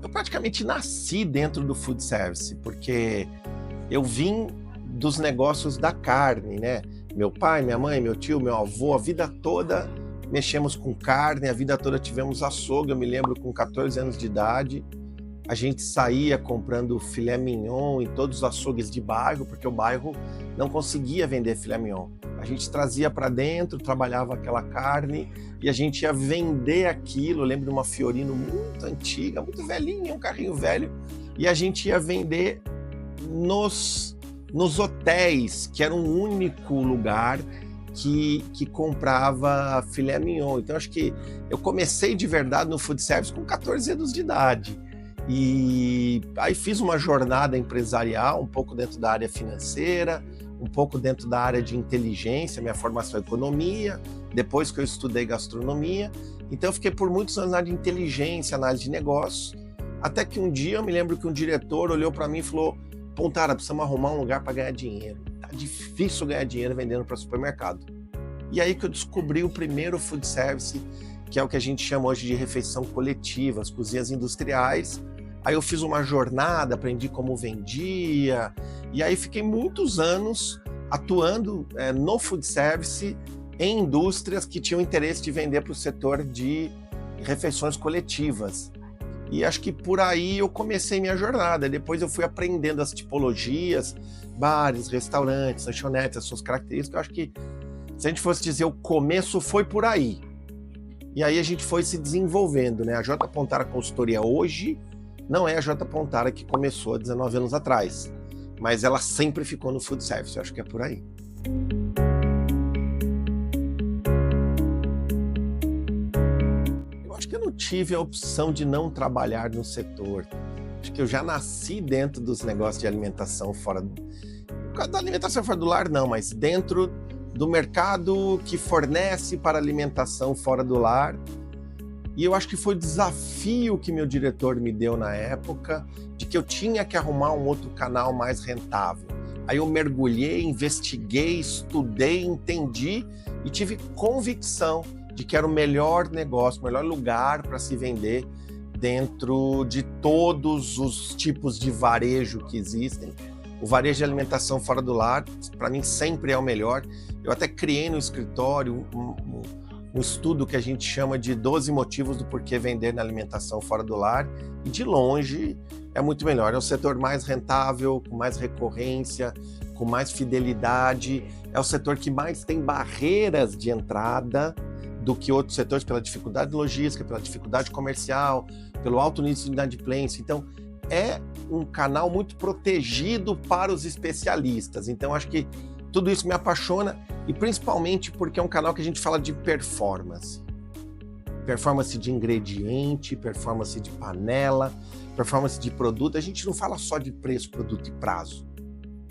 Eu praticamente nasci dentro do food service, porque eu vim dos negócios da carne, né? Meu pai, minha mãe, meu tio, meu avô, a vida toda mexemos com carne, a vida toda tivemos açougue. Eu me lembro com 14 anos de idade, a gente saía comprando filé mignon em todos os açougues de bairro, porque o bairro não conseguia vender filé mignon. A gente trazia para dentro, trabalhava aquela carne e a gente ia vender aquilo. Eu lembro de uma Fiorino muito antiga, muito velhinha, um carrinho velho, e a gente ia vender nos hotéis, que era um único lugar que comprava filé mignon. Então acho que eu comecei de verdade no food service com 14 anos de idade. E aí fiz uma jornada empresarial, um pouco dentro da área financeira, um pouco dentro da área de inteligência, minha formação é economia, depois que eu estudei gastronomia. Então eu fiquei por muitos anos na área de inteligência, análise de negócios, até que um dia eu me lembro que um diretor olhou para mim e falou: Pontara, precisamos arrumar um lugar para ganhar dinheiro. Tá difícil ganhar dinheiro vendendo para supermercado. E aí que eu descobri o primeiro food service, que é o que a gente chama hoje de refeição coletiva, as cozinhas industriais. Aí eu fiz uma jornada, aprendi como vendia, e aí fiquei muitos anos atuando no food service em indústrias que tinham interesse de vender para o setor de refeições coletivas. E acho que por aí eu comecei minha jornada. Depois eu fui aprendendo as tipologias, bares, restaurantes, lanchonetes, as suas características. Eu acho que, se a gente fosse dizer, o começo foi por aí. E aí a gente foi se desenvolvendo, né? A J. Pontara Consultoria hoje não é a J. Pontara que começou há 19 anos atrás, mas ela sempre ficou no food service. Eu acho que é por aí. Acho que eu não tive a opção de não trabalhar no setor. Acho que eu já nasci dentro dos negócios de alimentação fora da alimentação fora do lar, não, mas dentro do mercado que fornece para alimentação fora do lar. E eu acho que foi o desafio que meu diretor me deu na época, de que eu tinha que arrumar um outro canal mais rentável. Aí eu mergulhei, investiguei, estudei, entendi e tive convicção de que era o melhor negócio, o melhor lugar para se vender dentro de todos os tipos de varejo que existem. O varejo de alimentação fora do lar, para mim, sempre é o melhor. Eu até criei no escritório um estudo que a gente chama de 12 motivos do porquê vender na alimentação fora do lar, e de longe é muito melhor. É o setor mais rentável, com mais recorrência, com mais fidelidade, é o setor que mais tem barreiras de entrada do que outros setores, pela dificuldade logística, pela dificuldade comercial, pelo alto nível de inadimplência. Então, é um canal muito protegido para os especialistas. Então, acho que tudo isso me apaixona, e principalmente porque é um canal que a gente fala de performance. Performance de ingrediente, performance de panela, performance de produto. A gente não fala só de preço, produto e prazo.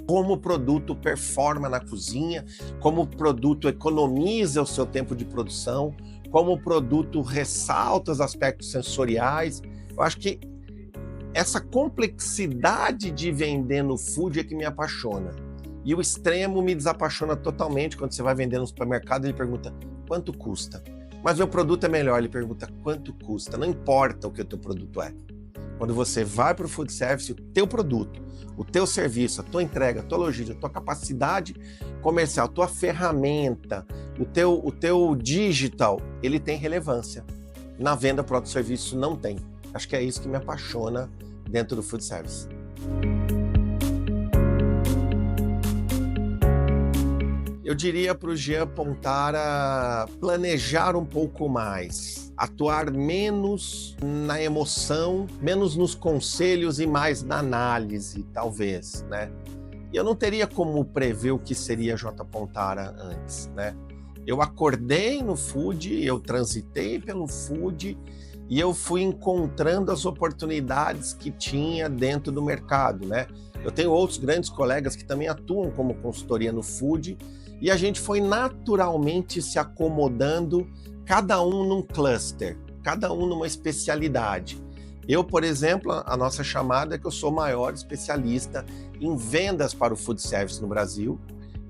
Como o produto performa na cozinha, como o produto economiza o seu tempo de produção, como o produto ressalta os aspectos sensoriais. Eu acho que essa complexidade de vender no food é que me apaixona. E o extremo me desapaixona totalmente. Quando você vai vender no supermercado, ele pergunta: quanto custa? Mas meu produto é melhor, ele pergunta: quanto custa? Não importa o que o teu produto é. Quando você vai para o food service, o teu produto, o teu serviço, a tua entrega, a tua logística, a tua capacidade comercial, a tua ferramenta, o teu digital, ele tem relevância. Na venda, produto e serviço não tem. Acho que é isso que me apaixona dentro do food service. Eu diria para o Jean Pontara planejar um pouco mais, atuar menos na emoção, menos nos conselhos e mais na análise, talvez, né? E eu não teria como prever o que seria J. Pontara antes, né? Eu acordei no food, eu transitei pelo food e eu fui encontrando as oportunidades que tinha dentro do mercado, né? Eu tenho outros grandes colegas que também atuam como consultoria no food, e a gente foi naturalmente se acomodando, cada um num cluster, cada um numa especialidade. Eu, por exemplo, a nossa chamada é que eu sou o maior especialista em vendas para o food service no Brasil,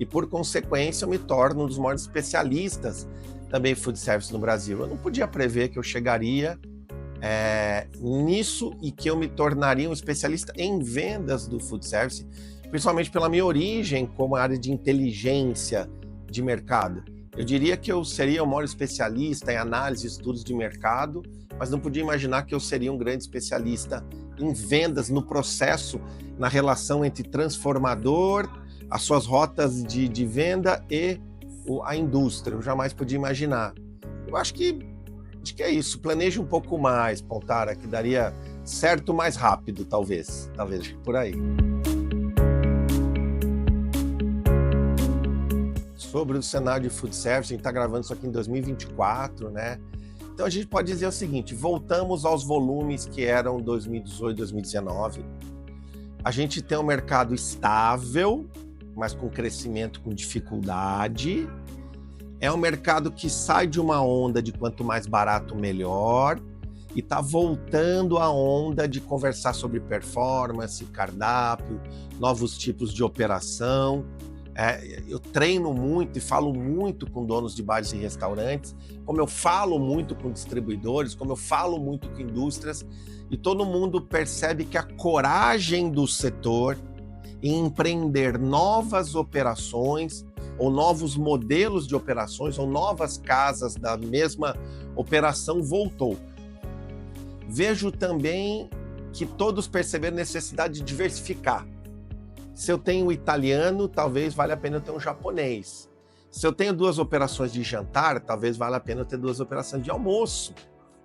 e por consequência eu me torno um dos maiores especialistas também em food service no Brasil. Eu não podia prever que eu chegaria nisso e que eu me tornaria um especialista em vendas do food service, principalmente pela minha origem como área de inteligência de mercado. Eu diria que eu seria o maior especialista em análise e estudos de mercado, mas não podia imaginar que eu seria um grande especialista em vendas, no processo, na relação entre transformador, as suas rotas de venda e a indústria. Eu jamais podia imaginar. Eu acho que é isso. Planeje um pouco mais, Poltara, que daria certo mais rápido, talvez por aí. Sobre o cenário de food service, a gente está gravando isso aqui em 2024, né? Então a gente pode dizer o seguinte: voltamos aos volumes que eram 2018, 2019. A gente tem um mercado estável, mas com crescimento com dificuldade. É um mercado que sai de uma onda de quanto mais barato, melhor, e está voltando à onda de conversar sobre performance, cardápio, novos tipos de operação. Eu treino muito e falo muito com donos de bares e restaurantes, como eu falo muito com distribuidores, como eu falo muito com indústrias, e todo mundo percebe que a coragem do setor em empreender novas operações, ou novos modelos de operações, ou novas casas da mesma operação voltou. Vejo também que todos perceberam a necessidade de diversificar. Se eu tenho italiano, talvez valha a pena eu ter um japonês. Se eu tenho 2 operações de jantar, talvez valha a pena eu ter 2 operações de almoço,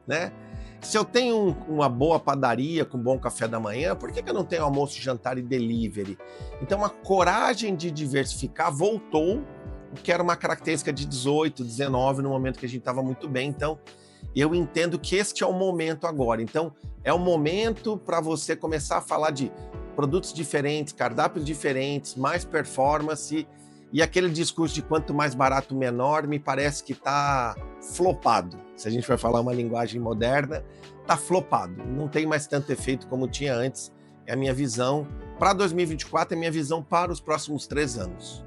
né? Se eu tenho uma boa padaria com bom café da manhã, por que eu não tenho almoço, jantar e delivery? Então a coragem de diversificar voltou, o que era uma característica de 18, 19, no momento que a gente estava muito bem. Então eu entendo que este é o momento agora. Então é o momento para você começar a falar de produtos diferentes, cardápios diferentes, mais performance, e aquele discurso de quanto mais barato, menor, me parece que está flopado. Se a gente vai falar uma linguagem moderna, está flopado. Não tem mais tanto efeito como tinha antes. É a minha visão para 2024, é a minha visão para os próximos 3 anos.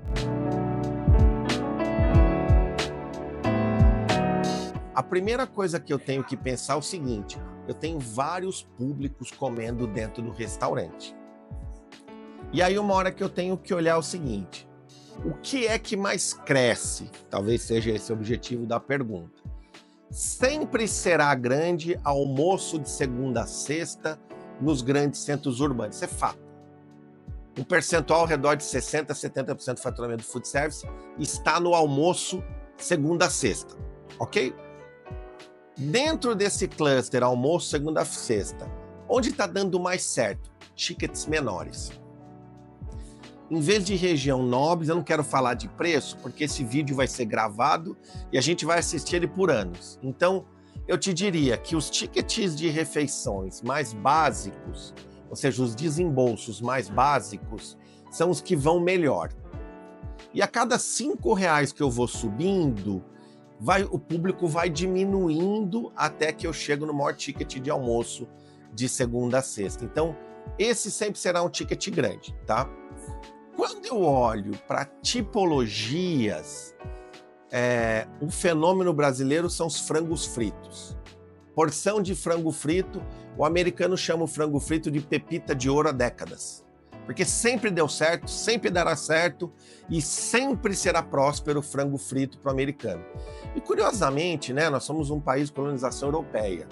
A primeira coisa que eu tenho que pensar é o seguinte: eu tenho vários públicos comendo dentro do restaurante. E aí uma hora que eu tenho que olhar o seguinte: o que é que mais cresce? Talvez seja esse o objetivo da pergunta. Sempre será grande almoço de segunda a sexta nos grandes centros urbanos, isso é fato. Um percentual ao redor de 60% a 70% do faturamento do food service está no almoço segunda a sexta, ok? Dentro desse cluster almoço segunda a sexta, onde está dando mais certo? Tickets menores. Em vez de região nobres, eu não quero falar de preço, porque esse vídeo vai ser gravado e a gente vai assistir ele por anos. Então, eu te diria que os tickets de refeições mais básicos, ou seja, os desembolsos mais básicos, são os que vão melhor. E a cada R$5 que eu vou subindo, o público vai diminuindo até que eu chego no maior ticket de almoço de segunda a sexta. Então, esse sempre será um ticket grande, tá? Quando eu olho para tipologias, o fenômeno brasileiro são os frangos fritos. Porção de frango frito, o americano chama o frango frito de pepita de ouro há décadas. Porque sempre deu certo, sempre dará certo e sempre será próspero o frango frito para o americano. E curiosamente, né, nós somos um país de colonização europeia.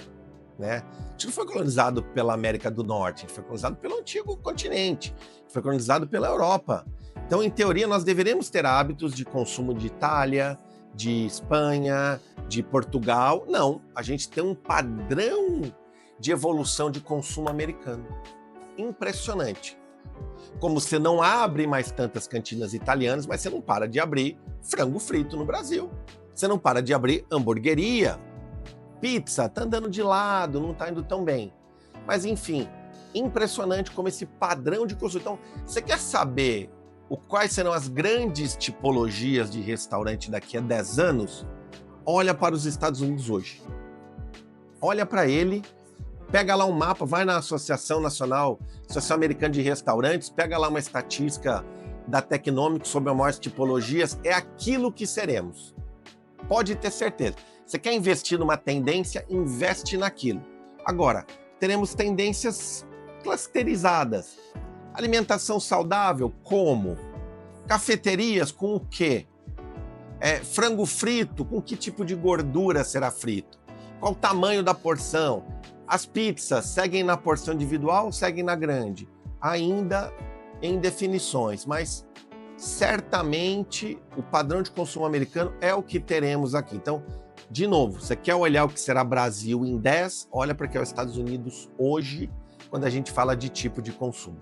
Né? A gente não foi colonizado pela América do Norte, a gente foi colonizado pelo antigo continente, foi colonizado pela Europa. Então, em teoria, nós deveríamos ter hábitos de consumo de Itália, de Espanha, de Portugal. Não, a gente tem um padrão de evolução de consumo americano. Impressionante. Como você não abre mais tantas cantinas italianas, mas você não para de abrir frango frito no Brasil. Você não para de abrir hamburgueria. Pizza, tá andando de lado, não tá indo tão bem. Mas, enfim, impressionante como esse padrão de consumo. Então, você quer saber quais serão as grandes tipologias de restaurante daqui a 10 anos? Olha para os Estados Unidos hoje. Olha para ele, pega lá um mapa, vai na Associação Nacional, Associação Americana de Restaurantes, pega lá uma estatística da Technomics sobre as maiores tipologias, é aquilo que seremos. Pode ter certeza. Você quer investir numa tendência, investe naquilo. Agora, teremos tendências clusterizadas. Alimentação saudável, como? Cafeterias, com o quê? Frango frito, com que tipo de gordura será frito? Qual o tamanho da porção? As pizzas seguem na porção individual ou seguem na grande? Ainda em definições, mas certamente o padrão de consumo americano é o que teremos aqui. Então, de novo, você quer olhar o que será Brasil em 10, olha para o que é os Estados Unidos hoje, quando a gente fala de tipo de consumo.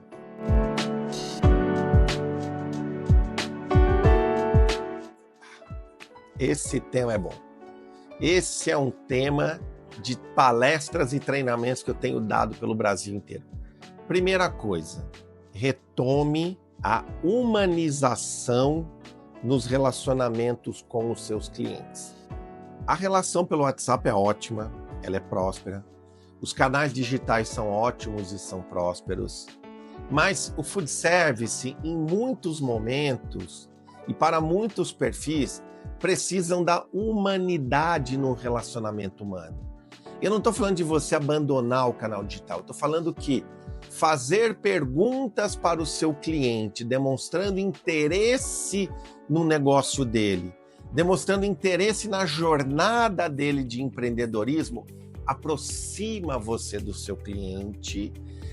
Esse tema é bom. Esse é um tema de palestras e treinamentos que eu tenho dado pelo Brasil inteiro. Primeira coisa, retome a humanização nos relacionamentos com os seus clientes. A relação pelo WhatsApp é ótima, ela é próspera. Os canais digitais são ótimos e são prósperos. Mas o food service, em muitos momentos e para muitos perfis, precisam da humanidade no relacionamento humano. Eu não estou falando de você abandonar o canal digital, estou falando que fazer perguntas para o seu cliente, demonstrando interesse no negócio dele, demonstrando interesse na jornada dele de empreendedorismo, aproxima você do seu cliente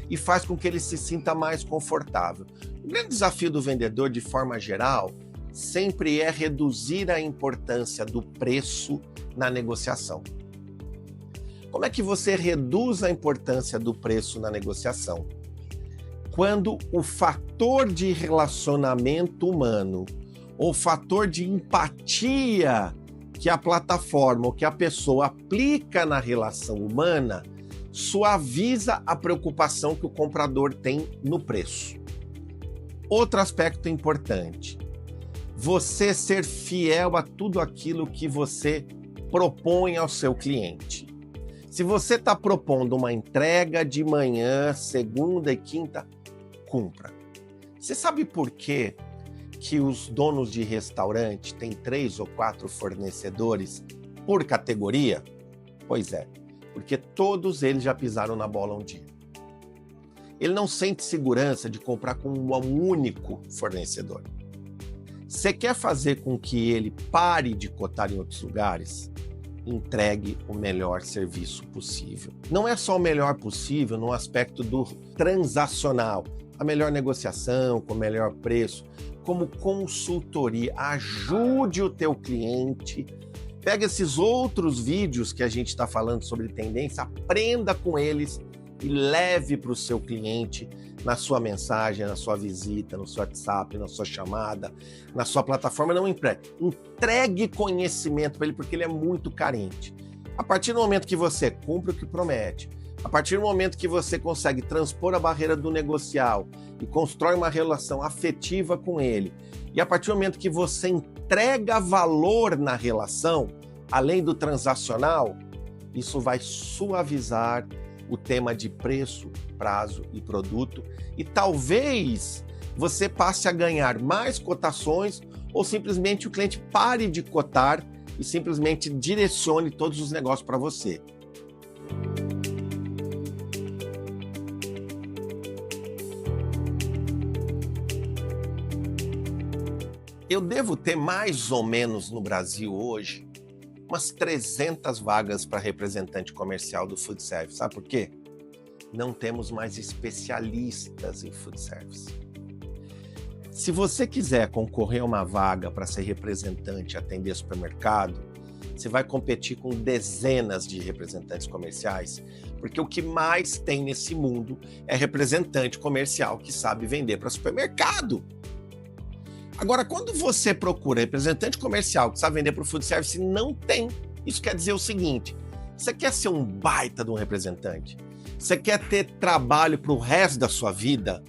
e faz com que ele se sinta mais confortável. O grande desafio do vendedor, de forma geral, sempre é reduzir a importância do preço na negociação. Como é que você reduz a importância do preço na negociação? Quando o fator de relacionamento humano, ou fator de empatia que a plataforma ou que a pessoa aplica na relação humana, suaviza a preocupação que o comprador tem no preço. Outro aspecto importante, você ser fiel a tudo aquilo que você propõe ao seu cliente. Se você está propondo uma entrega de manhã, segunda e quinta, cumpra. Você sabe por quê que os donos de restaurante têm 3 ou 4 fornecedores por categoria? Pois é, porque todos eles já pisaram na bola um dia. Ele não sente segurança de comprar com um único fornecedor. Você quer fazer com que ele pare de cotar em outros lugares? Entregue o melhor serviço possível. Não é só o melhor possível no aspecto do transacional, a melhor negociação, com o melhor preço, como consultoria. Ajude o teu cliente. Pega esses outros vídeos que a gente está falando sobre tendência, aprenda com eles e leve para o seu cliente na sua mensagem, na sua visita, no seu WhatsApp, na sua chamada, na sua plataforma. Não entregue conhecimento para ele, porque ele é muito carente. A partir do momento que você cumpre o que promete, a partir do momento que você consegue transpor a barreira do negocial e constrói uma relação afetiva com ele, e a partir do momento que você entrega valor na relação, além do transacional, isso vai suavizar o tema de preço, prazo e produto, e talvez você passe a ganhar mais cotações ou simplesmente o cliente pare de cotar e simplesmente direcione todos os negócios para você. Eu devo ter mais ou menos no Brasil hoje umas 300 vagas para representante comercial do food service. Sabe por quê? Não temos mais especialistas em food service. Se você quiser concorrer a uma vaga para ser representante e atender supermercado, você vai competir com dezenas de representantes comerciais, porque o que mais tem nesse mundo é representante comercial que sabe vender para supermercado. Agora, quando você procura representante comercial que sabe vender para o food service, não tem. Isso quer dizer o seguinte: você quer ser um baita de um representante? Você quer ter trabalho para o resto da sua vida?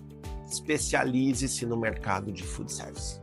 Especialize-se no mercado de food service.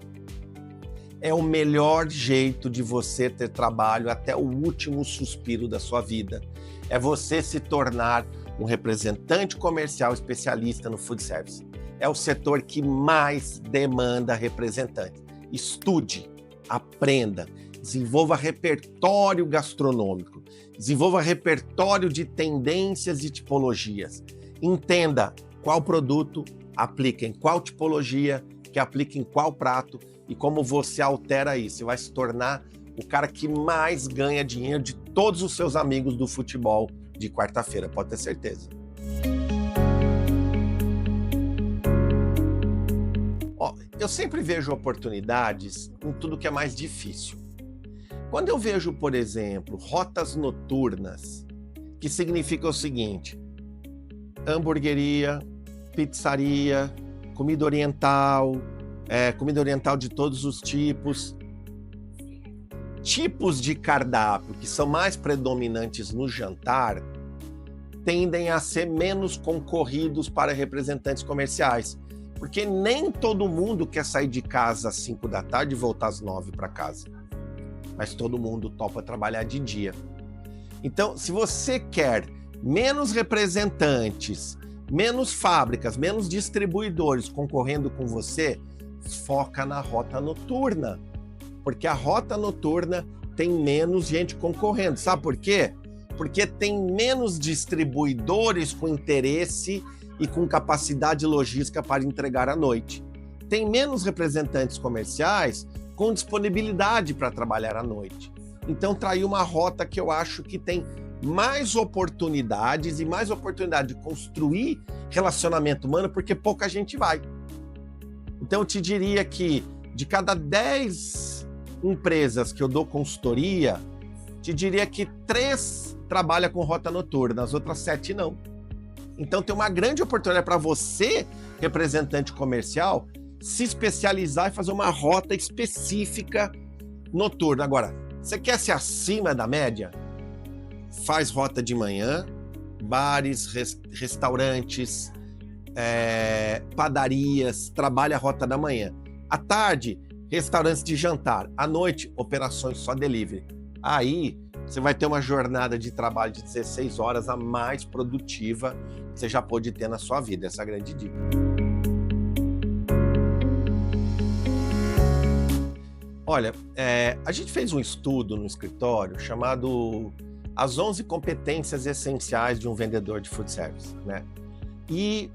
É o melhor jeito de você ter trabalho até o último suspiro da sua vida. É você se tornar um representante comercial especialista no food service. É o setor que mais demanda representantes. Estude, aprenda, desenvolva repertório gastronômico, desenvolva repertório de tendências e tipologias. Entenda qual produto aplica em qual tipologia, que aplica em qual prato e como você altera isso. Você vai se tornar o cara que mais ganha dinheiro de todos os seus amigos do futebol de quarta-feira, pode ter certeza. Ó, eu sempre vejo oportunidades em tudo que é mais difícil. Quando eu vejo, por exemplo, rotas noturnas, que significa o seguinte: hamburgueria, pizzaria, comida oriental de todos os tipos de cardápio que são mais predominantes no jantar, tendem a ser menos concorridos para representantes comerciais, porque nem todo mundo quer sair de casa às 5 da tarde e voltar às 9 para casa, mas todo mundo topa trabalhar de dia. Então, se você quer menos representantes, menos fábricas, menos distribuidores concorrendo com você, foca na rota noturna, porque a rota noturna tem menos gente concorrendo. Sabe por quê? Porque tem menos distribuidores com interesse e com capacidade logística para entregar à noite. Tem menos representantes comerciais com disponibilidade para trabalhar à noite. Então, traiu uma rota que eu acho que tem mais oportunidades e mais oportunidade de construir relacionamento humano, porque pouca gente vai. Então, eu te diria que de cada 10 empresas que eu dou consultoria, te diria que 3 trabalham com rota noturna, as outras 7 não. Então, tem uma grande oportunidade para você, representante comercial, se especializar e fazer uma rota específica noturna. Agora, você quer ser acima da média? Faz rota de manhã, bares, restaurantes, padarias, trabalha a rota da manhã. À tarde, restaurantes de jantar. À noite, operações só delivery. Aí, você vai ter uma jornada de trabalho de 16 horas a mais produtiva que você já pode ter na sua vida. Essa é a grande dica. Olha, a gente fez um estudo no escritório chamado As 11 competências essenciais de um vendedor de food service, né? E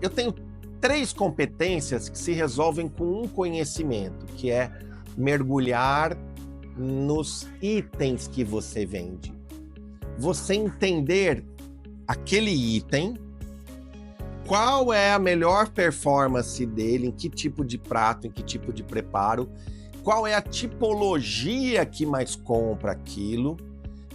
eu tenho 3 competências que se resolvem com um conhecimento, que é mergulhar nos itens que você vende. Você entender aquele item, qual é a melhor performance dele, em que tipo de prato, em que tipo de preparo, qual é a tipologia que mais compra aquilo,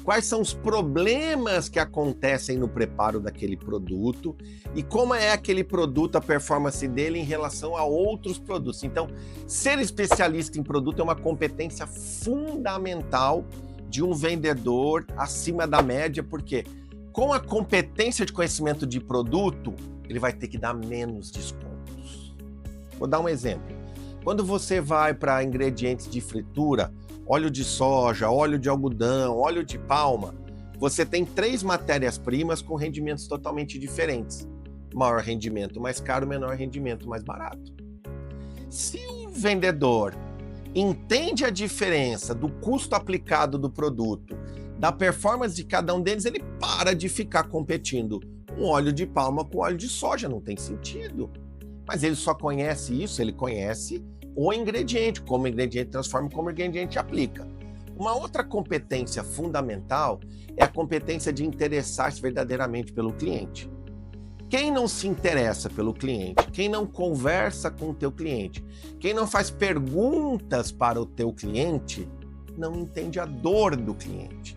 quais são os problemas que acontecem no preparo daquele produto e como é aquele produto, a performance dele em relação a outros produtos. Então, ser especialista em produto é uma competência fundamental de um vendedor acima da média, porque com a competência de conhecimento de produto, ele vai ter que dar menos descontos. Vou dar um exemplo. Quando você vai para ingredientes de fritura, óleo de soja, óleo de algodão, óleo de palma, você tem 3 matérias-primas com rendimentos totalmente diferentes. Maior rendimento mais caro, menor rendimento mais barato. Se o vendedor entende a diferença do custo aplicado do produto, da performance de cada um deles, ele para de ficar competindo um óleo de palma com óleo de soja, não tem sentido. Mas ele só conhece isso, ele conhece o ingrediente, como o ingrediente transforma, como o ingrediente aplica. Uma outra competência fundamental é a competência de interessar-se verdadeiramente pelo cliente. Quem não se interessa pelo cliente, quem não conversa com o teu cliente, quem não faz perguntas para o teu cliente, não entende a dor do cliente.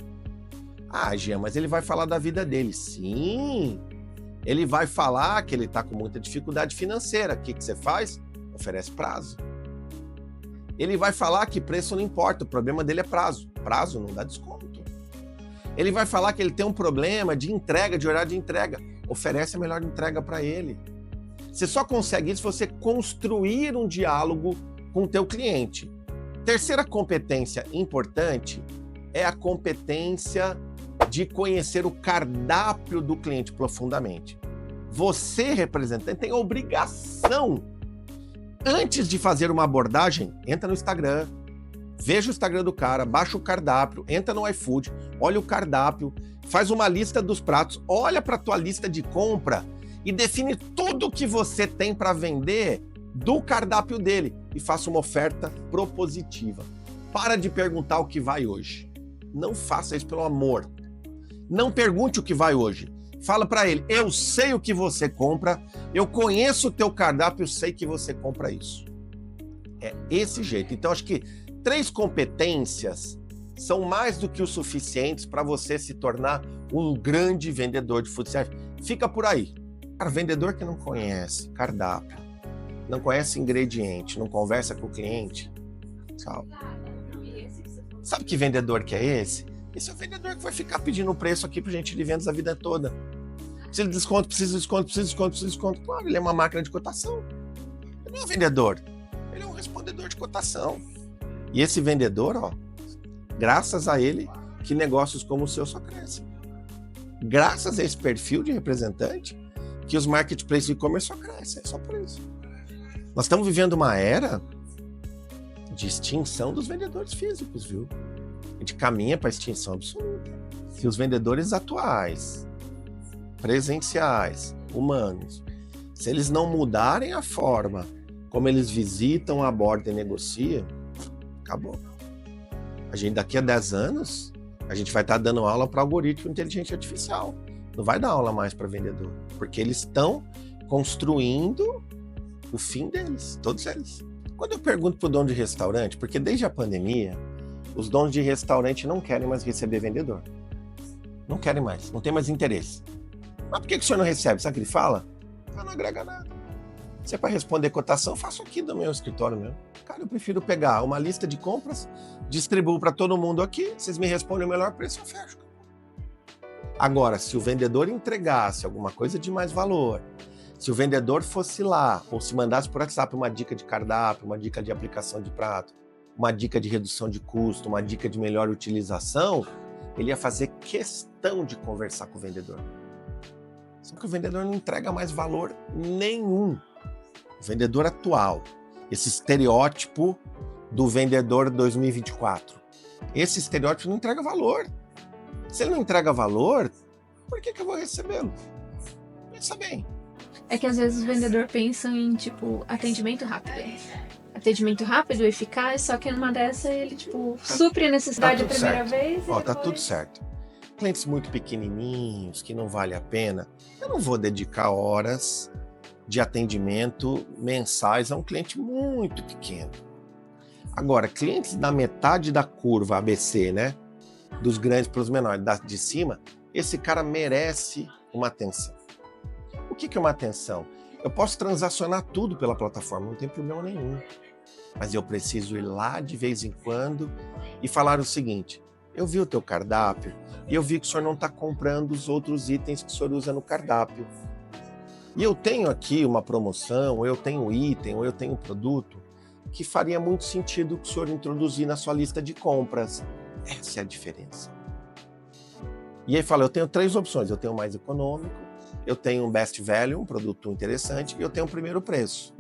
Ah, Jean, mas ele vai falar da vida dele. Sim, ele vai falar que ele está com muita dificuldade financeira. O que você faz? Oferece prazo. Ele vai falar que preço não importa, o problema dele é prazo. Prazo não dá desconto. Ele vai falar que ele tem um problema de entrega, de horário de entrega. Oferece a melhor entrega para ele. Você só consegue isso se você construir um diálogo com o teu cliente. Terceira competência importante é a competência de conhecer o cardápio do cliente profundamente. Você, representante, tem a obrigação, antes de fazer uma abordagem, entra no Instagram, Veja o Instagram do cara, baixa o cardápio, entra no iFood, olha o cardápio, faz uma lista dos pratos, olha para a tua lista de compra e define tudo o que você tem para vender do cardápio dele e faça uma oferta propositiva. Para de perguntar o que vai hoje. Não faça isso, pelo amor. Não pergunte o que vai hoje. Fala para ele, eu sei o que você compra, eu conheço o teu cardápio, eu sei que você compra isso. É esse jeito. Então, acho que 3 competências são mais do que o suficientes para você se tornar um grande vendedor de food service. Fica por aí. Cara, vendedor que não conhece cardápio, não conhece ingrediente, não conversa com o cliente, tchau. Sabe que vendedor que é esse? Esse é o vendedor que vai ficar pedindo preço aqui pra gente de vendas a vida toda. Precisa de desconto, precisa de desconto, precisa de desconto, precisa de desconto. Claro, ele é uma máquina de cotação. Ele não é um vendedor, ele é um respondedor de cotação. E esse vendedor, ó, graças a ele, que negócios como o seu só crescem. Graças a esse perfil de representante, que os marketplaces de e-commerce só crescem, é só por isso. Nós estamos vivendo uma era de extinção dos vendedores físicos, viu? A gente caminha para a extinção absoluta. Se os vendedores atuais, presenciais, humanos, se eles não mudarem a forma como eles visitam, abordam e negociam, acabou. A gente, daqui a 10 anos, a gente vai estar dando aula para algoritmo de inteligência artificial. Não vai dar aula mais para vendedor, porque eles estão construindo o fim deles, todos eles. Quando eu pergunto para o dono de restaurante, porque desde a pandemia, os donos de restaurante não querem mais receber vendedor. Não querem mais, não tem mais interesse. Mas por que o senhor não recebe? Sabe o que ele fala? Não agrega nada. Se é para responder cotação, eu faço aqui do meu escritório mesmo. Cara, eu prefiro pegar uma lista de compras, distribuo para todo mundo aqui, vocês me respondem o melhor preço, eu fecho. Agora, se o vendedor entregasse alguma coisa de mais valor, se o vendedor fosse lá, ou se mandasse por WhatsApp uma dica de cardápio, uma dica de aplicação de prato, uma dica de redução de custo, uma dica de melhor utilização, ele ia fazer questão de conversar com o vendedor. Só que o vendedor não entrega mais valor nenhum. O vendedor atual, esse estereótipo do vendedor 2024, esse estereótipo não entrega valor. Se ele não entrega valor, por que eu vou recebê-lo? Pensa bem. É que às vezes o vendedor pensa em, tipo, atendimento rápido. Atendimento rápido, eficaz, só que numa dessa ele, tipo, supre a necessidade a primeira vez. Ó, tá tudo certo. Clientes muito pequenininhos, que não vale a pena, eu não vou dedicar horas de atendimento mensais a um cliente muito pequeno. Agora, clientes da metade da curva ABC, né? Dos grandes para os menores, de cima, esse cara merece uma atenção. O que é uma atenção? Eu posso transacionar tudo pela plataforma, não tem problema nenhum. Mas eu preciso ir lá de vez em quando e falar o seguinte: eu vi o teu cardápio e eu vi que o senhor não está comprando os outros itens que o senhor usa no cardápio. E eu tenho aqui uma promoção, ou eu tenho item, ou eu tenho um produto que faria muito sentido que o senhor introduzir na sua lista de compras. Essa é a diferença. E aí fala, eu tenho 3 opções, eu tenho o mais econômico, eu tenho um best value, um produto interessante, e eu tenho o primeiro preço.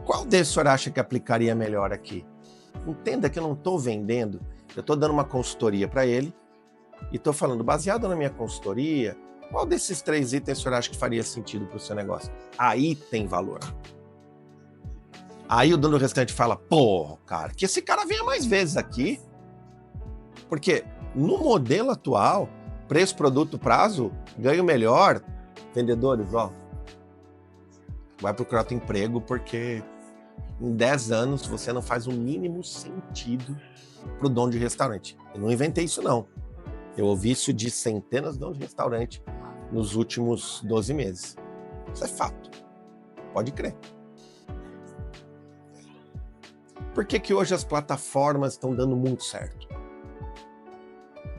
Qual desses o senhor acha que aplicaria melhor aqui? Entenda que eu não estou vendendo, eu estou dando uma consultoria para ele, e estou falando, baseado na minha consultoria, qual desses 3 itens o senhor acha que faria sentido para o seu negócio? Aí tem valor. Aí o dono do restaurante fala, pô, cara, que esse cara venha mais vezes aqui. Porque no modelo atual, preço, produto, prazo, ganho melhor, vendedores, ó, vai procurar outro emprego porque em 10 anos você não faz o mínimo sentido para o dono de restaurante. Eu não inventei isso, não. Eu ouvi isso de centenas de donos de restaurante nos últimos 12 meses. Isso é fato. Pode crer. Por que hoje as plataformas estão dando muito certo?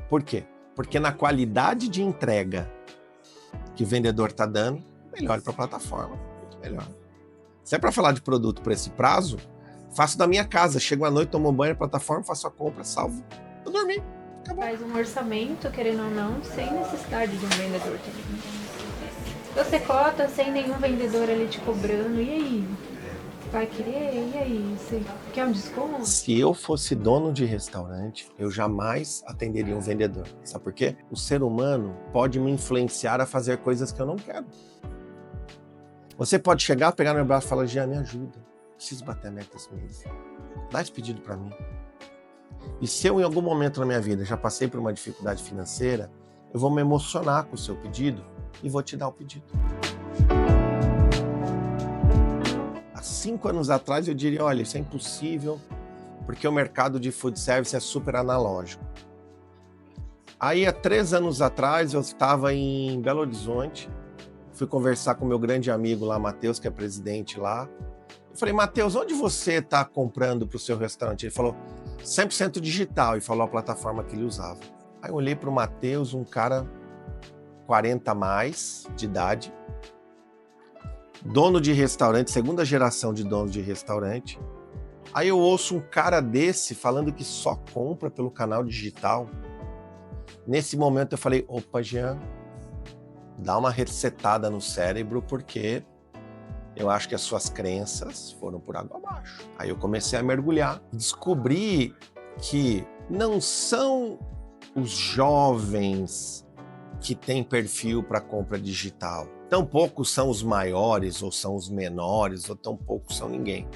Por quê? Porque na qualidade de entrega que o vendedor está dando, melhor para a plataforma, muito melhor. Se é para falar de produto para esse prazo, faço da minha casa, chego à noite, tomo um banho na plataforma, faço a compra, salvo, eu dormi, acabou. Faz um orçamento, querendo ou não, sem necessidade de um vendedor também. Você cota sem nenhum vendedor ali te cobrando, e aí? vai querer? E aí, você quer um desconto? Se eu fosse dono de restaurante, eu jamais atenderia um vendedor. Sabe por quê? O ser humano pode me influenciar a fazer coisas que eu não quero. Você pode chegar, pegar no meu braço e falar: Jean, me ajuda. Preciso bater a meta esse mês. Dá esse pedido para mim. E se eu, em algum momento na minha vida, já passei por uma dificuldade financeira, eu vou me emocionar com o seu pedido e vou te dar o pedido. Há 5 anos atrás eu diria: olha, isso é impossível, porque o mercado de food service é super analógico. Aí, há 3 anos atrás, eu estava em Belo Horizonte, fui conversar com meu grande amigo lá, Matheus, que é presidente lá. Eu falei: Matheus, onde você está comprando para o seu restaurante? Ele falou: 100% digital, e falou a plataforma que ele usava. Aí eu olhei para o Matheus, um cara 40 a mais de idade, dono de restaurante, segunda geração de dono de restaurante. Aí eu ouço um cara desse falando que só compra pelo canal digital. Nesse momento eu falei: opa, Jean, dá uma resetada no cérebro, porque eu acho que as suas crenças foram por água abaixo. Aí eu comecei a mergulhar, descobri que não são os jovens que têm perfil para compra digital. Tampouco são os maiores, ou são os menores, ou tampouco são ninguém.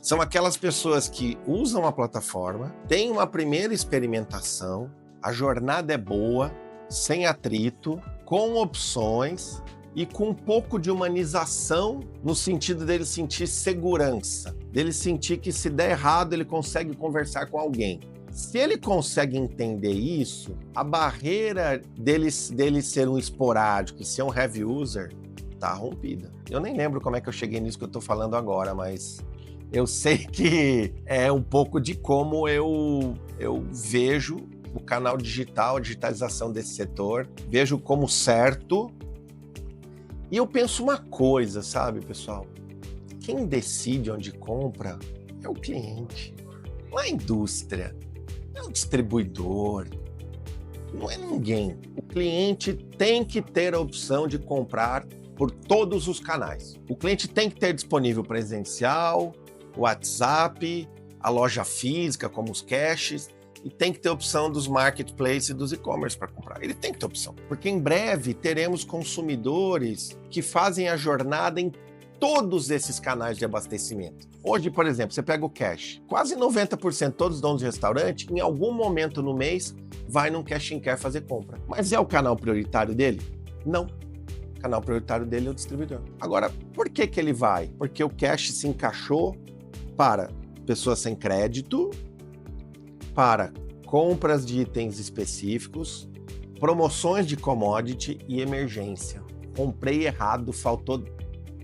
São aquelas pessoas que usam a plataforma, têm uma primeira experimentação, a jornada é boa, sem atrito, com opções e com um pouco de humanização, no sentido dele sentir segurança, dele sentir que, se der errado, ele consegue conversar com alguém. Se ele consegue entender isso, a barreira dele ser um esporádico e ser um heavy user tá rompida. Eu nem lembro como é que eu cheguei nisso que eu tô falando agora, mas eu sei que é um pouco de como eu vejo o canal digital, a digitalização desse setor, vejo como certo. E eu penso uma coisa, sabe, pessoal? Quem decide onde compra é o cliente, não é a indústria, não é o distribuidor, não é ninguém. O cliente tem que ter a opção de comprar por todos os canais. O cliente tem que ter disponível presencial, WhatsApp, a loja física, como os caches, e tem que ter opção dos marketplaces e dos e-commerce para comprar. Ele tem que ter opção, porque em breve teremos consumidores que fazem a jornada em todos esses canais de abastecimento. Hoje, por exemplo, você pega o cash. Quase 90% de todos os donos de restaurante, em algum momento no mês, vai num cash and carry fazer compra. Mas é o canal prioritário dele? Não. O canal prioritário dele é o distribuidor. Agora, por que ele vai? Porque o cash se encaixou para pessoas sem crédito, para compras de itens específicos, promoções de commodity e emergência. Comprei errado, faltou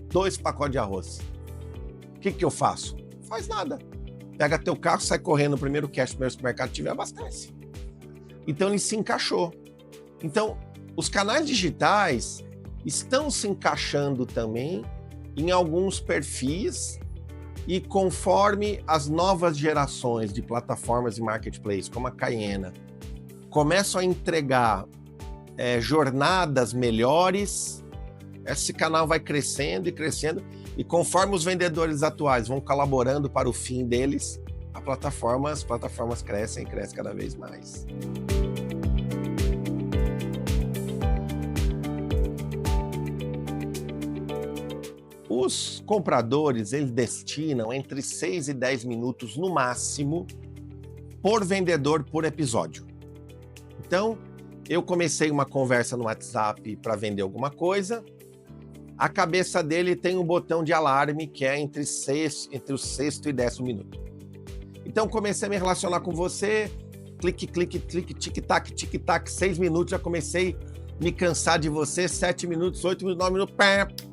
2 pacotes de arroz. O que eu faço? Faz nada. Pega teu carro, sai correndo no primeiro cash do supermercado que tiver, abastece. Então ele se encaixou. Então, os canais digitais estão se encaixando também em alguns perfis, e conforme as novas gerações de plataformas de marketplace, como a Caiena, começam a entregar jornadas melhores, esse canal vai crescendo e crescendo, e conforme os vendedores atuais vão colaborando para o fim deles, as plataformas crescem e crescem cada vez mais. Os compradores, eles destinam entre 6 e 10 minutos no máximo por vendedor por episódio. Então, eu comecei uma conversa no WhatsApp para vender alguma coisa, a cabeça dele tem um botão de alarme que é entre o 6º e 10º minuto. Então, comecei a me relacionar com você, clique, tic-tac, 6 minutos, já comecei a me cansar de você, 7 minutos, 8 minutos, 9 minutos,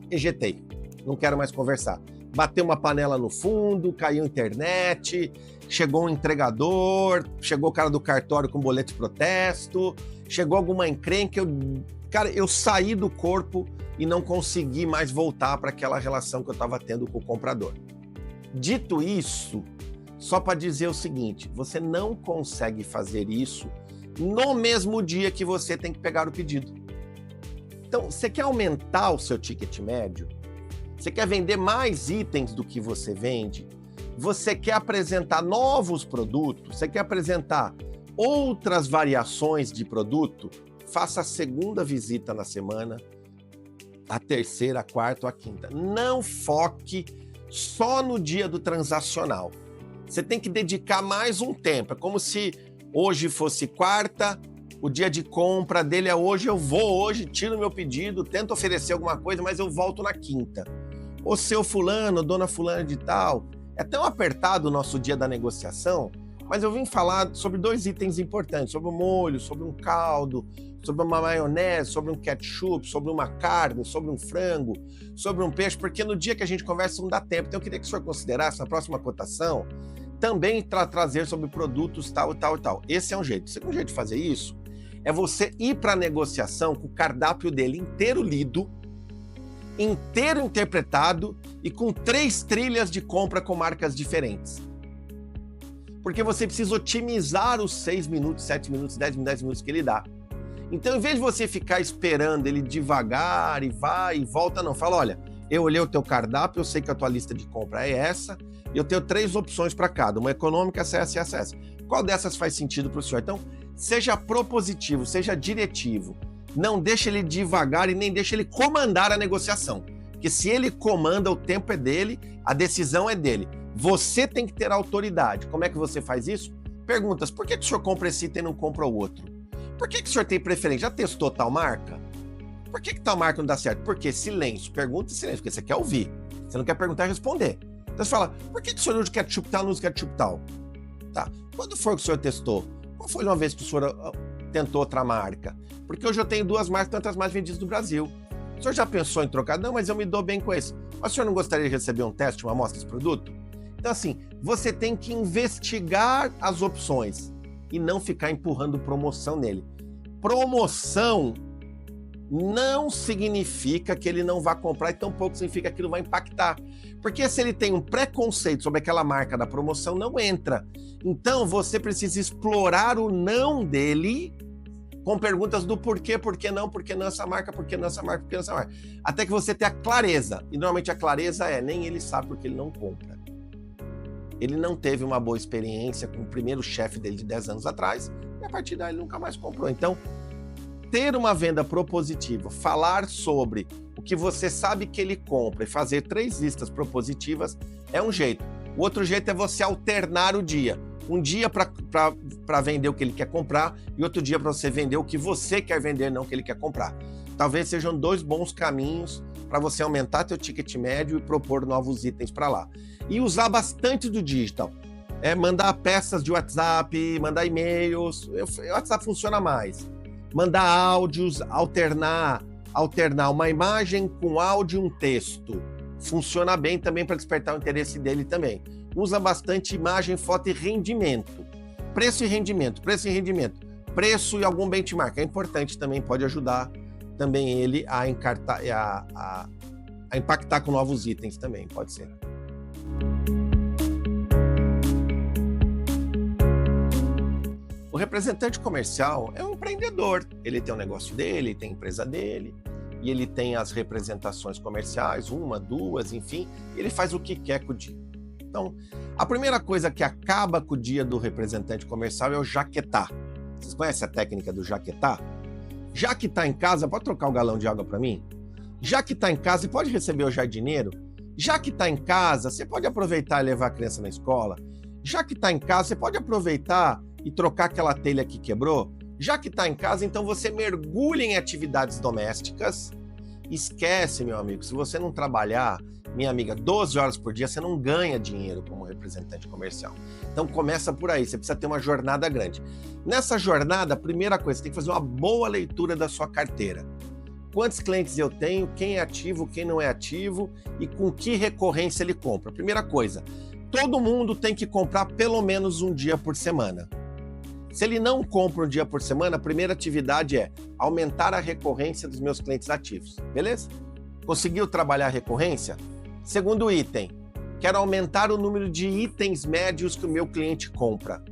ejetei. Não quero mais conversar. Bateu uma panela no fundo, caiu a internet, chegou um entregador, chegou o cara do cartório com boleto de protesto, chegou alguma encrenca, eu saí do corpo e não consegui mais voltar para aquela relação que eu estava tendo com o comprador. Dito isso, só para dizer o seguinte, você não consegue fazer isso no mesmo dia que você tem que pegar o pedido. Então, você quer aumentar o seu ticket médio? Você quer vender mais itens do que você vende? Você quer apresentar novos produtos? Você quer apresentar outras variações de produto? Faça a segunda visita na semana, a terceira, a quarta ou a quinta. Não foque só no dia do transacional. Você tem que dedicar mais um tempo. É como se hoje fosse quarta, o dia de compra dele é hoje, eu vou hoje, tiro meu pedido, tento oferecer alguma coisa, mas eu volto na quinta. Ô seu fulano, dona fulana de tal, é tão apertado o nosso dia da negociação, mas eu vim falar sobre 2 itens importantes, sobre o molho, sobre um caldo, sobre uma maionese, sobre um ketchup, sobre uma carne, sobre um frango, sobre um peixe, porque no dia que a gente conversa não dá tempo. Então eu queria que o senhor considerasse na próxima cotação também trazer sobre produtos tal e tal e tal. Esse é um jeito. O segundo jeito de fazer isso é você ir para a negociação com o cardápio dele inteiro lido, inteiro interpretado e com 3 trilhas de compra com marcas diferentes. Porque você precisa otimizar os 6 minutos, 7 minutos, 10 minutos que ele dá. Então, em vez de você ficar esperando ele devagar e vai e volta, não. Fala, olha, eu olhei o teu cardápio, eu sei que a tua lista de compra é essa, e eu tenho 3 opções para cada, uma econômica, essa. Qual dessas faz sentido para o senhor? Então, seja propositivo, seja diretivo. Não deixe ele devagar e nem deixe ele comandar a negociação. Porque se ele comanda, o tempo é dele, a decisão é dele. Você tem que ter autoridade. Como é que você faz isso? Perguntas, por que o senhor compra esse item e não compra o outro? Por que o senhor tem preferência? Já testou tal marca? Por que tal marca não dá certo? Porque silêncio. Pergunta e silêncio, porque você quer ouvir. Você não quer perguntar e responder. Então você fala, por que o senhor usa ketchup tal, não usa ketchup tal? Tá. Quando foi que o senhor testou? Qual foi uma vez que o senhor tentou outra marca? Porque hoje eu tenho 2 marcas, tantas mais vendidas no Brasil. O senhor já pensou em trocar? Não, mas eu me dou bem com esse. Mas o senhor não gostaria de receber um teste, uma amostra desse produto? Então assim, você tem que investigar as opções e não ficar empurrando promoção nele. Promoção não significa que ele não vai comprar e tampouco significa que aquilo vai impactar. Porque se ele tem um preconceito sobre aquela marca da promoção, não entra. Então você precisa explorar o não dele com perguntas do por que não essa marca, por que não essa marca, por que não essa marca. Até que você tenha a clareza. E normalmente a clareza nem ele sabe porque ele não compra. Ele não teve uma boa experiência com o primeiro chefe dele de 10 anos atrás e a partir daí ele nunca mais comprou. Então, ter uma venda propositiva, falar sobre o que você sabe que ele compra e fazer 3 listas propositivas é um jeito. O outro jeito é você alternar o dia. Um dia para vender o que ele quer comprar e outro dia para você vender o que você quer vender, não o que ele quer comprar. Talvez sejam 2 bons caminhos para você aumentar teu ticket médio e propor novos itens para lá. E usar bastante do digital. Mandar peças de WhatsApp, mandar e-mails. O WhatsApp funciona mais. Mandar áudios, alternar uma imagem com áudio e um texto. Funciona bem também para despertar o interesse dele também. Usa bastante imagem, foto e rendimento. Preço e rendimento. Preço e algum benchmark. É importante também, pode ajudar também ele a impactar com novos itens também, pode ser. O representante comercial é um empreendedor. Ele tem o negócio dele, tem a empresa dele, e ele tem as representações comerciais, 1, 2, enfim, e ele faz o que quer com o dia. Então, a primeira coisa que acaba com o dia do representante comercial é o jaquetar. Vocês conhecem a técnica do jaquetar? Já que está em casa, pode trocar o galão de água para mim? Já que está em casa, você pode receber o jardineiro? Já que está em casa, você pode aproveitar e levar a criança na escola? Já que está em casa, você pode aproveitar e trocar aquela telha que quebrou? Já que está em casa, então você mergulha em atividades domésticas. Esquece, meu amigo, se você não trabalhar, minha amiga, 12 horas por dia, você não ganha dinheiro como representante comercial. Então começa por aí, você precisa ter uma jornada grande. Nessa jornada, a primeira coisa, você tem que fazer uma boa leitura da sua carteira. Quantos clientes eu tenho, quem é ativo, quem não é ativo e com que recorrência ele compra. Primeira coisa, todo mundo tem que comprar pelo menos um dia por semana. Se ele não compra um dia por semana, a primeira atividade é aumentar a recorrência dos meus clientes ativos, beleza? Conseguiu trabalhar a recorrência? Segundo item, quero aumentar o número de itens médios que o meu cliente compra.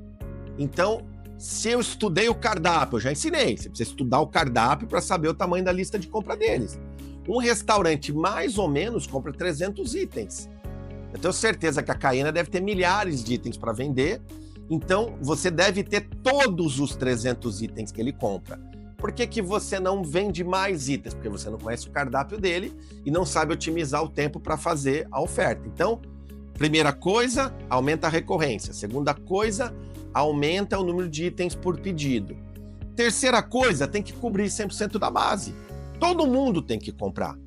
Então, se eu estudei o cardápio, eu já ensinei, você precisa estudar o cardápio para saber o tamanho da lista de compra deles. Um restaurante, mais ou menos, compra 300 itens. Eu tenho certeza que a Caena deve ter milhares de itens para vender, então você deve ter todos os 300 itens que ele compra. Por que que você não vende mais itens? Porque você não conhece o cardápio dele e não sabe otimizar o tempo para fazer a oferta. Então, primeira coisa, aumenta a recorrência. Segunda coisa, aumenta o número de itens por pedido. Terceira coisa, tem que cobrir 100% da base. Todo mundo tem que comprar.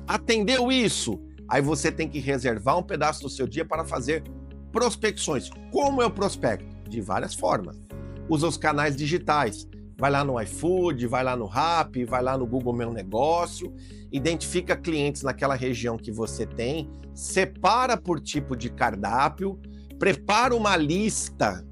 Atendeu isso? Aí você tem que reservar um pedaço do seu dia para fazer prospecções. Como eu prospecto? De várias formas. Usa os canais digitais. Vai lá no iFood, vai lá no Rappi, vai lá no Google Meu Negócio, identifica clientes naquela região que você tem, separa por tipo de cardápio, prepara uma lista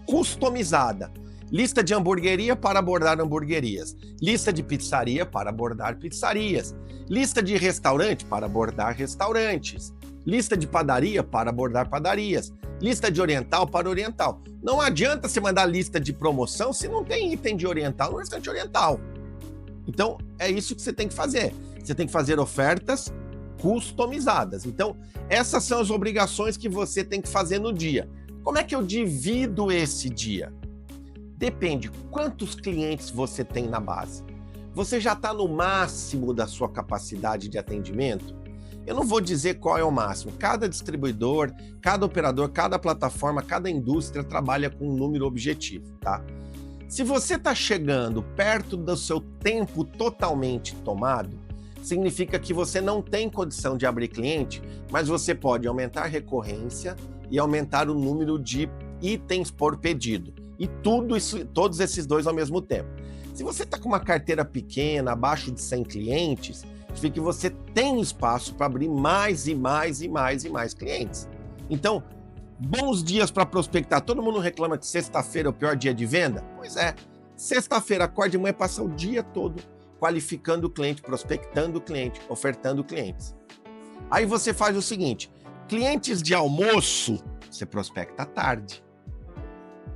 customizada. Lista de hamburgueria para abordar hamburguerias. Lista de pizzaria para abordar pizzarias. Lista de restaurante para abordar restaurantes. Lista de padaria para abordar padarias. Lista de oriental para oriental. Não adianta você mandar lista de promoção se não tem item de oriental no restaurante oriental. Então, é isso que você tem que fazer. Você tem que fazer ofertas customizadas. Então, essas são as obrigações que você tem que fazer no dia. Como é que eu divido esse dia? Depende quantos clientes você tem na base. Você já está no máximo da sua capacidade de atendimento? Eu não vou dizer qual é o máximo. Cada distribuidor, cada operador, cada plataforma, cada indústria trabalha com um número objetivo, tá? Se você está chegando perto do seu tempo totalmente tomado, significa que você não tem condição de abrir cliente, mas você pode aumentar a recorrência e aumentar o número de itens por pedido. E todos esses dois ao mesmo tempo. Se você está com uma carteira pequena, abaixo de 100 clientes, significa que você tem espaço para abrir mais e mais e mais e mais clientes. Então, bons dias para prospectar. Todo mundo reclama que sexta-feira é o pior dia de venda? Pois é. Sexta-feira, acorde de manhã, passa o dia todo qualificando o cliente, prospectando o cliente, ofertando clientes. Aí você faz o seguinte, clientes de almoço, você prospecta à tarde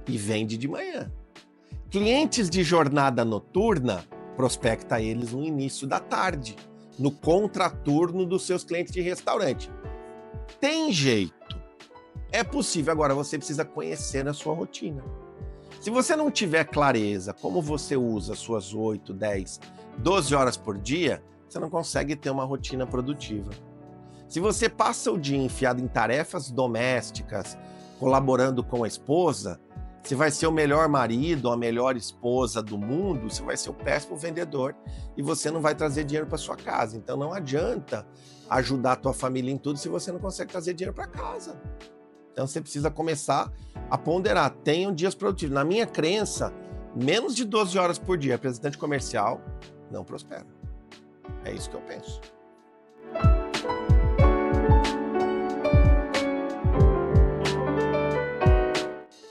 e vende de manhã. Clientes de jornada noturna, prospecta eles no início da tarde, no contraturno dos seus clientes de restaurante. Tem jeito. É possível. Agora, você precisa conhecer a sua rotina. Se você não tiver clareza como você usa suas 8, 10, 12 horas por dia, você não consegue ter uma rotina produtiva. Se você passa o dia enfiado em tarefas domésticas, colaborando com a esposa, você vai ser o melhor marido, a melhor esposa do mundo, você vai ser o péssimo vendedor e você não vai trazer dinheiro para sua casa. Então não adianta ajudar a tua família em tudo se você não consegue trazer dinheiro para casa. Então você precisa começar a ponderar. Tenham dias produtivos. Na minha crença, menos de 12 horas por dia, representante comercial não prospera. É isso que eu penso.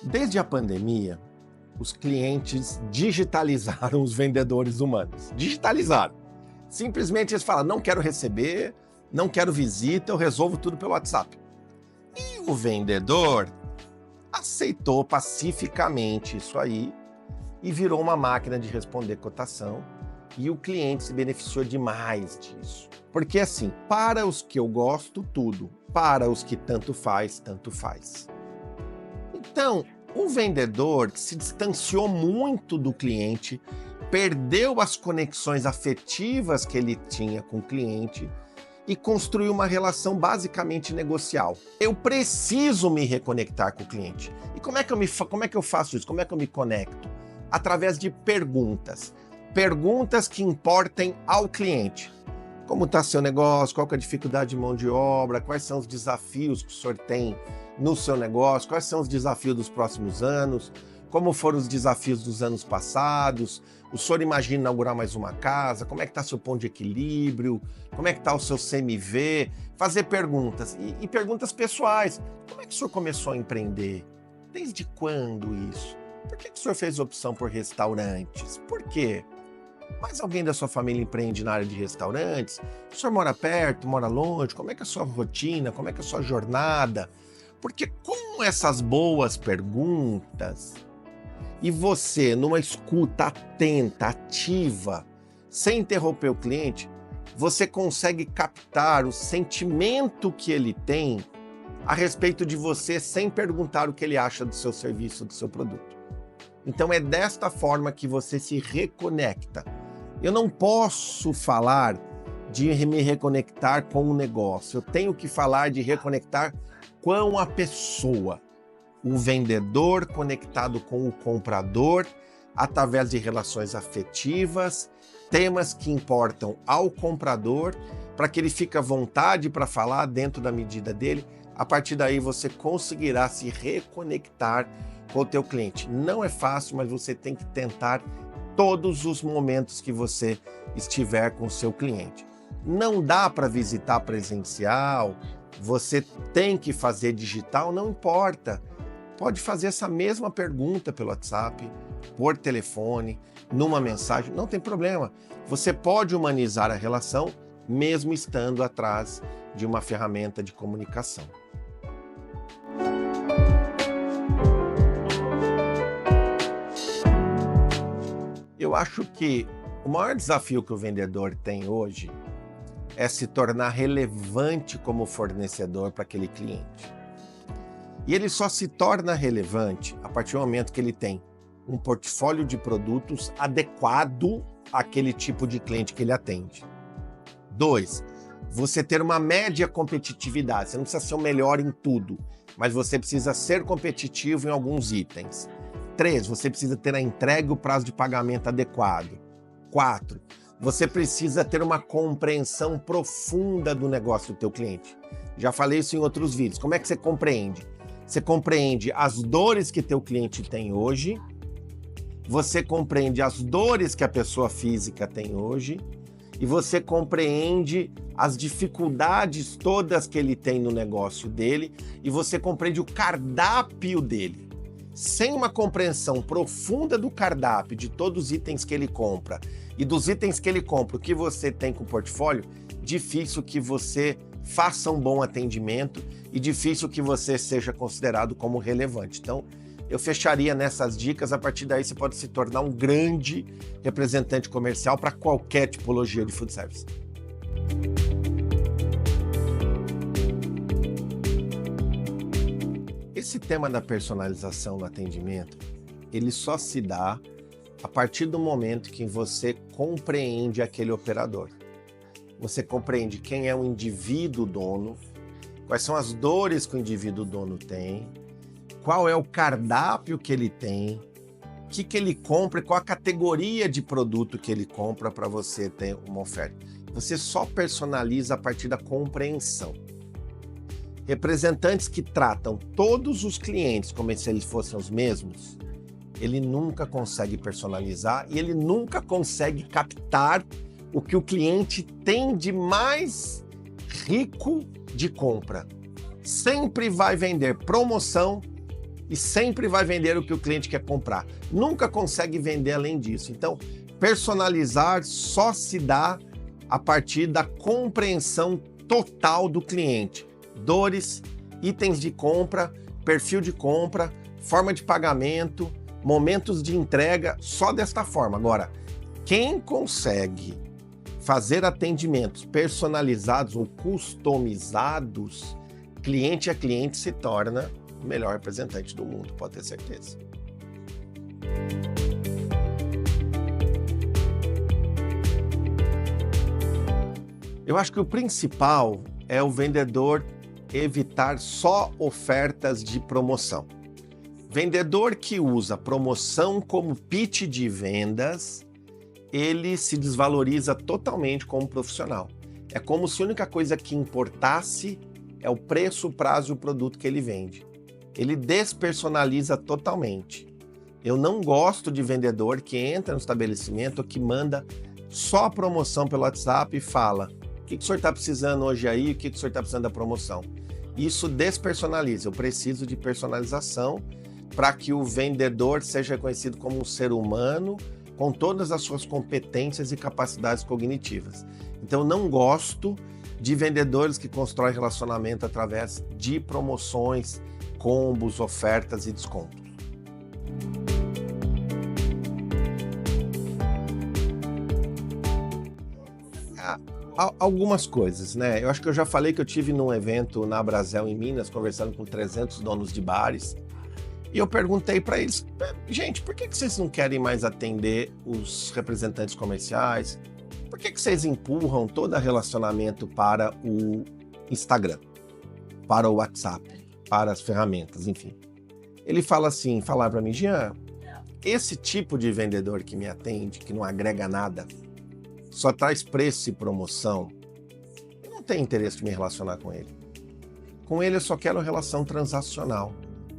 Desde a pandemia, os clientes digitalizaram os vendedores humanos. Digitalizaram. Simplesmente eles falam, não quero receber, não quero visita, eu resolvo tudo pelo WhatsApp. E o vendedor aceitou pacificamente isso aí e virou uma máquina de responder cotação e o cliente se beneficiou demais disso. Porque assim, para os que eu gosto, tudo. Para os que tanto faz, tanto faz. Então, o vendedor que se distanciou muito do cliente, perdeu as conexões afetivas que ele tinha com o cliente e construiu uma relação basicamente negocial. Eu preciso me reconectar com o cliente. E como é que eu faço isso? Como é que eu me conecto? Através de perguntas. Perguntas que importem ao cliente. Como está seu negócio? Qual que é a dificuldade de mão de obra? Quais são os desafios que o senhor tem no seu negócio? Quais são os desafios dos próximos anos? Como foram os desafios dos anos passados? O senhor imagina inaugurar mais uma casa? Como é que está seu ponto de equilíbrio? Como é que está o seu CMV? Fazer perguntas. E perguntas pessoais. Como é que o senhor começou a empreender? Desde quando isso? Por que o senhor fez opção por restaurantes? Por quê? Mais alguém da sua família empreende na área de restaurantes? O senhor mora perto, mora longe? Como é que é a sua rotina? Como é que é a sua jornada? Porque com essas boas perguntas, e você numa escuta atenta, ativa, sem interromper o cliente, você consegue captar o sentimento que ele tem a respeito de você sem perguntar o que ele acha do seu serviço, do seu produto. Então é desta forma que você se reconecta. Eu não posso falar de me reconectar com o negócio, eu tenho que falar de reconectar com a pessoa. O vendedor conectado com o comprador através de relações afetivas, temas que importam ao comprador, para que ele fique à vontade para falar dentro da medida dele. A partir daí você conseguirá se reconectar com o teu cliente. Não é fácil, mas você tem que tentar todos os momentos que você estiver com o seu cliente. Não dá para visitar presencial, você tem que fazer digital, não importa. Pode fazer essa mesma pergunta pelo WhatsApp, por telefone, numa mensagem, não tem problema. Você pode humanizar a relação mesmo estando atrás de uma ferramenta de comunicação. Eu acho que o maior desafio que o vendedor tem hoje é se tornar relevante como fornecedor para aquele cliente. E ele só se torna relevante a partir do momento que ele tem um portfólio de produtos adequado àquele tipo de cliente que ele atende. 2, você ter uma média competitividade. Você não precisa ser o melhor em tudo, mas você precisa ser competitivo em alguns itens. 3, você precisa ter a entrega e o prazo de pagamento adequado. 4, você precisa ter uma compreensão profunda do negócio do teu cliente. Já falei isso em outros vídeos. Como é que você compreende? Você compreende as dores que teu cliente tem hoje, você compreende as dores que a pessoa física tem hoje, e você compreende as dificuldades todas que ele tem no negócio dele, e você compreende o cardápio dele. Sem uma compreensão profunda do cardápio, de todos os itens que ele compra, e dos itens que ele compra, o que você tem com o portfólio, difícil que você faça um bom atendimento e difícil que você seja considerado como relevante. Então, eu fecharia nessas dicas. A partir daí você pode se tornar um grande representante comercial para qualquer tipologia de food service. Esse tema da personalização no atendimento, ele só se dá a partir do momento que você compreende aquele operador. Você compreende quem é o indivíduo dono, quais são as dores que o indivíduo dono tem, qual é o cardápio que ele tem, o que ele compra e qual a categoria de produto que ele compra para você ter uma oferta. Você só personaliza a partir da compreensão. Representantes que tratam todos os clientes como se eles fossem os mesmos, ele nunca consegue personalizar e ele nunca consegue captar o que o cliente tem de mais rico de compra. Sempre vai vender promoção e sempre vai vender o que o cliente quer comprar. Nunca consegue vender além disso. Então, personalizar só se dá a partir da compreensão total do cliente. Dores, itens de compra, perfil de compra, forma de pagamento, momentos de entrega, só desta forma. Agora, quem consegue fazer atendimentos personalizados ou customizados, cliente a cliente, se torna o melhor representante do mundo, pode ter certeza. Eu acho que o principal é o vendedor evitar só ofertas de promoção. Vendedor que usa promoção como pitch de vendas, ele se desvaloriza totalmente como profissional. É como se a única coisa que importasse é o preço, o prazo e o produto que ele vende. Ele despersonaliza totalmente. Eu não gosto de vendedor que entra no estabelecimento, que manda só a promoção pelo WhatsApp e fala: o que o senhor está precisando hoje aí, o que o senhor está precisando da promoção. Isso despersonaliza. Eu preciso de personalização para que o vendedor seja reconhecido como um ser humano com todas as suas competências e capacidades cognitivas. Então, eu não gosto de vendedores que constroem relacionamento através de promoções, combos, ofertas e descontos. Algumas coisas, né? Eu acho que eu já falei que eu tive num evento na Brasel, em Minas, conversando com 300 donos de bares, e eu perguntei para eles, gente, por que vocês não querem mais atender os representantes comerciais? Por que vocês empurram todo relacionamento para o Instagram, para o WhatsApp, para as ferramentas, enfim? Ele fala assim, falar para mim, Jean, esse tipo de vendedor que me atende, que não agrega nada, só traz preço e promoção, eu não tenho interesse de me relacionar com ele. Com ele eu só quero relação transacional,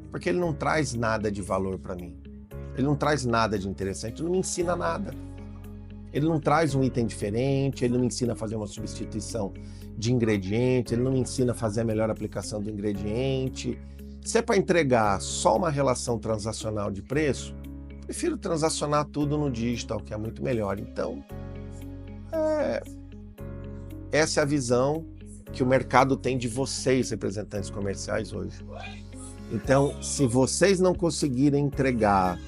porque ele não traz nada de valor para mim. Ele não traz nada de interessante, não me ensina nada. Ele não traz um item diferente, ele não me ensina a fazer uma substituição de ingrediente, ele não me ensina a fazer a melhor aplicação do ingrediente. Se é para entregar só uma relação transacional de preço, prefiro transacionar tudo no digital, que é muito melhor. Então, essa é a visão que o mercado tem de vocês, representantes comerciais, hoje. Então, se vocês não conseguirem entregar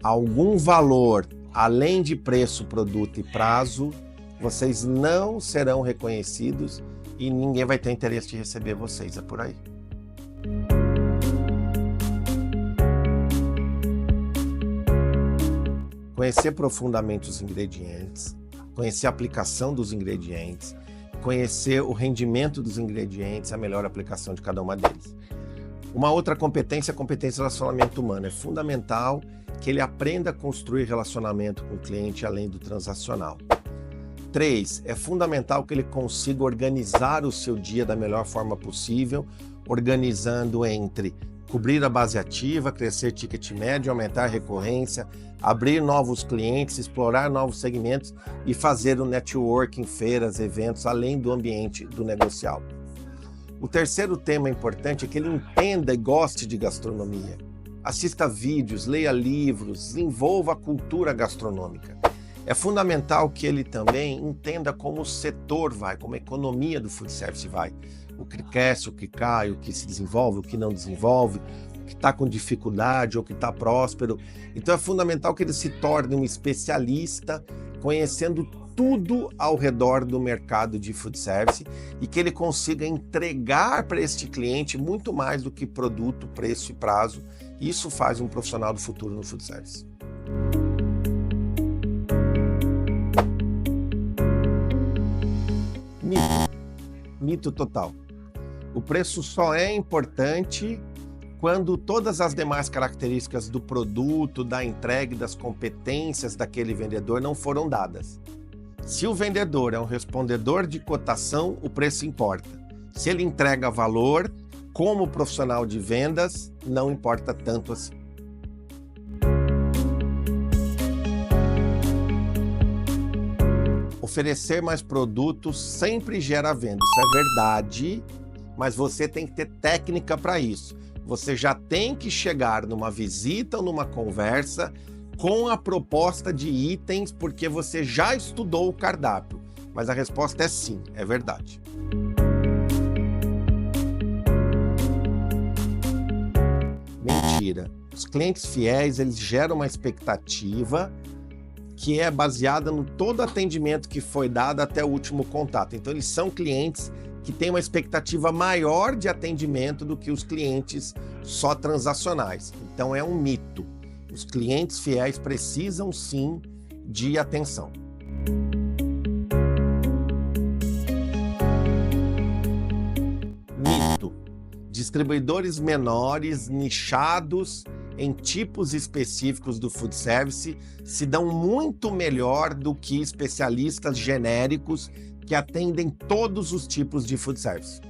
algum valor além de preço, produto e prazo, vocês não serão reconhecidos e ninguém vai ter interesse de receber vocês. É por aí. Conhecer profundamente os ingredientes, conhecer a aplicação dos ingredientes, conhecer o rendimento dos ingredientes, a melhor aplicação de cada uma deles. Uma outra competência é a competência de relacionamento humano. É fundamental que ele aprenda a construir relacionamento com o cliente além do transacional. 3, é fundamental que ele consiga organizar o seu dia da melhor forma possível, organizando entre cobrir a base ativa, crescer ticket médio, aumentar a recorrência, abrir novos clientes, explorar novos segmentos e fazer o networking, feiras, eventos, além do ambiente do negocial. O terceiro tema importante é que ele entenda e goste de gastronomia. Assista vídeos, leia livros, desenvolva a cultura gastronômica. É fundamental que ele também entenda como o setor vai, como a economia do food service vai. O que cresce, o que cai, o que se desenvolve, o que não desenvolve, o que está com dificuldade ou que está próspero. Então é fundamental que ele se torne um especialista, conhecendo tudo ao redor do mercado de food service e que ele consiga entregar para este cliente muito mais do que produto, preço e prazo. Isso faz um profissional do futuro no food service. Mito total. O preço só é importante quando todas as demais características do produto, da entrega e das competências daquele vendedor não foram dadas. Se o vendedor é um respondedor de cotação, o preço importa. Se ele entrega valor, como profissional de vendas, não importa tanto assim. Oferecer mais produtos sempre gera venda, isso é verdade, mas você tem que ter técnica para isso. Você já tem que chegar numa visita ou numa conversa com a proposta de itens, porque você já estudou o cardápio. Mas a resposta é sim, é verdade. Mentira. Os clientes fiéis, eles geram uma expectativa que é baseada no todo atendimento que foi dado até o último contato. Então, eles são clientes que têm uma expectativa maior de atendimento do que os clientes só transacionais. Então, é um mito. Os clientes fiéis precisam, sim, de atenção. Mito. Distribuidores menores, nichados em tipos específicos do food service, se dão muito melhor do que especialistas genéricos que atendem todos os tipos de food service.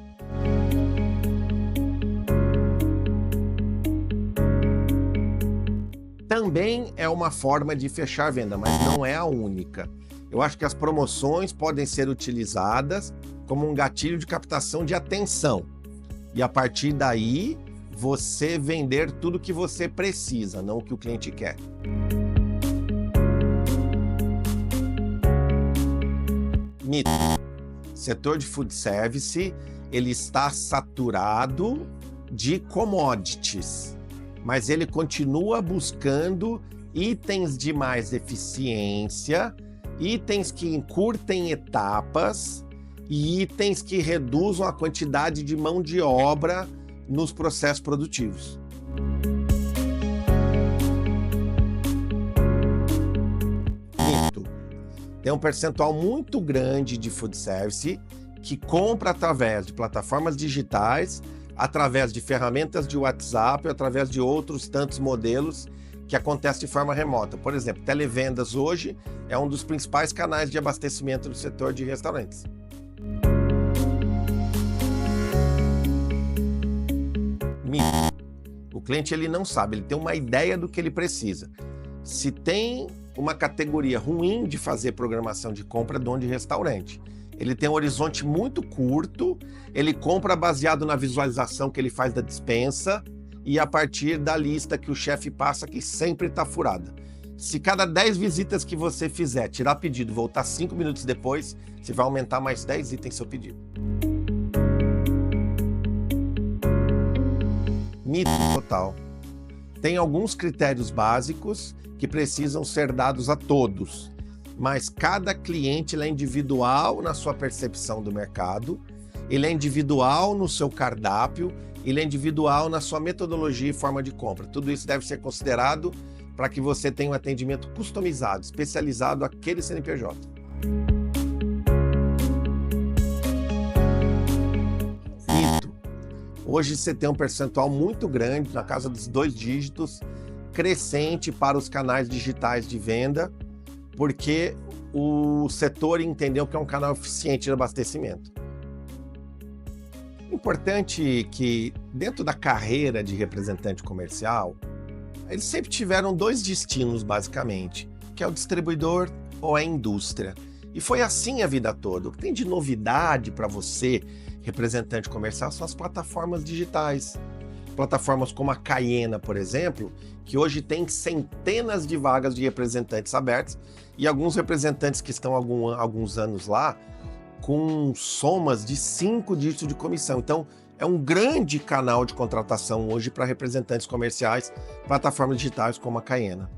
Também é uma forma de fechar a venda, mas não é a única. Eu acho que as promoções podem ser utilizadas como um gatilho de captação de atenção. E a partir daí, você vender tudo que você precisa, não o que o cliente quer. Mito. Setor de food service, ele está saturado de commodities, mas ele continua buscando itens de mais eficiência itens que encurtem etapas e itens que reduzam a quantidade de mão de obra nos processos produtivos. Quinto, tem um percentual muito grande de food service que compra através de plataformas digitais, através de ferramentas de WhatsApp, através de outros tantos modelos que acontecem de forma remota. Por exemplo, televendas hoje é um dos principais canais de abastecimento do setor de restaurantes. Mito. O cliente ele não sabe, ele tem uma ideia do que ele precisa. Se tem uma categoria ruim de fazer programação de compra, dono de restaurante. Ele tem um horizonte muito curto, ele compra baseado na visualização que ele faz da despensa e a partir da lista que o chefe passa, que sempre está furada. Se cada 10 visitas que você fizer, tirar pedido, voltar 5 minutos depois, você vai aumentar mais 10 itens seu pedido. Mito total. Tem alguns critérios básicos que precisam ser dados a todos, mas cada cliente ele é individual na sua percepção do mercado, ele é individual no seu cardápio, ele é individual na sua metodologia e forma de compra. Tudo isso deve ser considerado para que você tenha um atendimento customizado, especializado àquele CNPJ. Mito. Hoje você tem um percentual muito grande, na casa dos 2 dígitos, crescente para os canais digitais de venda, porque o setor entendeu que é um canal eficiente de abastecimento. Importante que, dentro da carreira de representante comercial, eles sempre tiveram 2 destinos, basicamente, que é o distribuidor ou a indústria. E foi assim a vida toda. O que tem de novidade para você, representante comercial, são as plataformas digitais. Plataformas como a Caiena, por exemplo, que hoje tem centenas de vagas de representantes abertos e alguns representantes que estão há alguns anos lá com somas de 5 dígitos de comissão. Então, é um grande canal de contratação hoje para representantes comerciais, plataformas digitais como a Caiena.